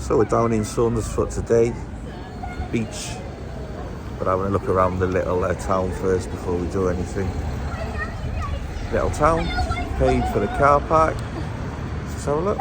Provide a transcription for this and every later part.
So we're down in Saundersfoot today, beach, but having a look around the little town first before we do anything. Little town, paid for the car park. Let's have a look.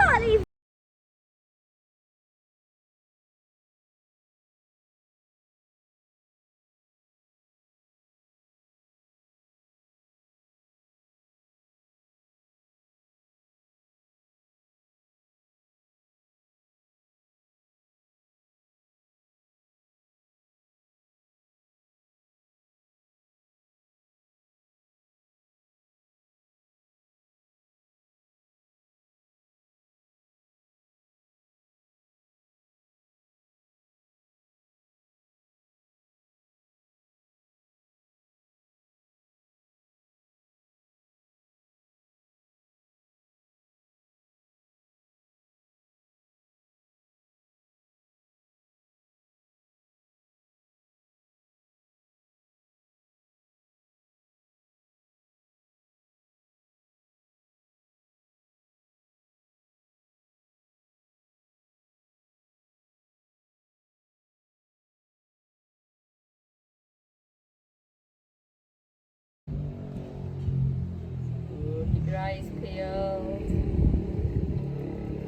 Keep your eyes peeled.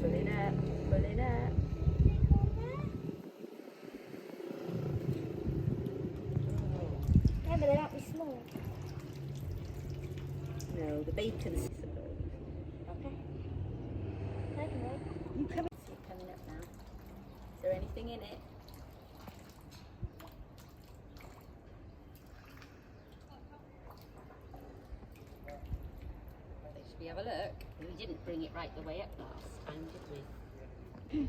Pull it up, pull it up. Yeah, but they don't be small. No, the bacon's okay. You coming? You're coming up now. Is there anything in it? Should we have a look? We didn't bring it right the way up last time, did we?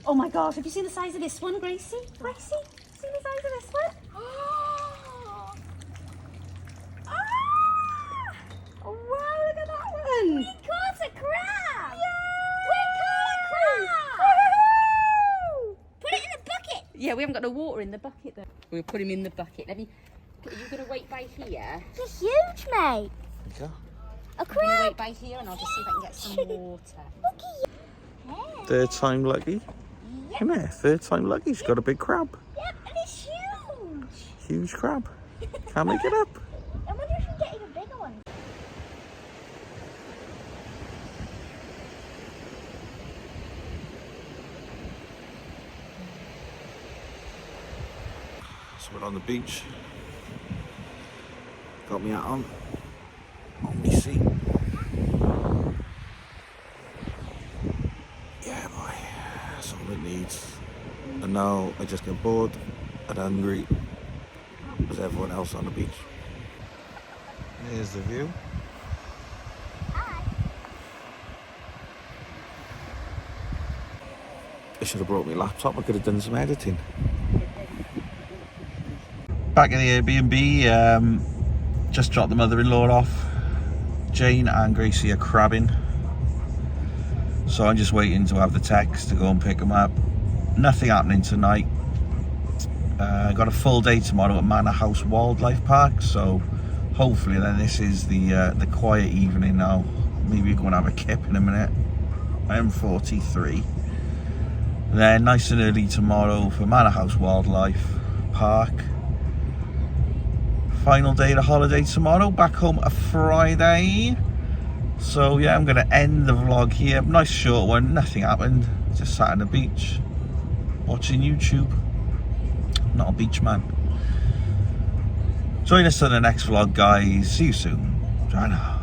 Oh my gosh, have you seen the size of this one, Gracie? Gracie, see the size of this one? Oh wow, look at that one! We caught a crab! Yay! We caught a crab! Woohoo! Put it in the bucket! Yeah, we haven't got no water in the bucket though. We'll put him in the bucket. Are you going to wait by here? It's huge, mate. Okay. A I'm going to crab. wait by here and I'll just see if I can get some water. Look at you. Third time lucky. Come here, third time lucky. She's got a big crab. Yep, and it's huge. Huge crab. Can't make it up. I wonder if we can get even bigger ones. So we're on the beach. Got me hat on. On me seat. Yeah, boy. That's all it needs. And now I just get bored and hungry as everyone else on the beach. Here's the view. I should have brought my laptop. I could have done some editing. Back in the Airbnb, just dropped the mother-in-law off. Jane and Gracie are crabbing, so I'm just waiting to have the text to go and pick them up. Nothing happening tonight. Got a full day tomorrow at Manor House Wildlife Park, so hopefully then this is the quiet evening now. Maybe we're going to have a kip in a minute. I am 43. Then nice and early tomorrow for Manor House Wildlife Park. Final day of the holiday tomorrow, back home a Friday. So yeah, I'm going to end the vlog here. Nice short one, nothing happened. Just sat on the beach, watching YouTube. Not a beach man. Join us on the next vlog, guys. See you soon. Bye now.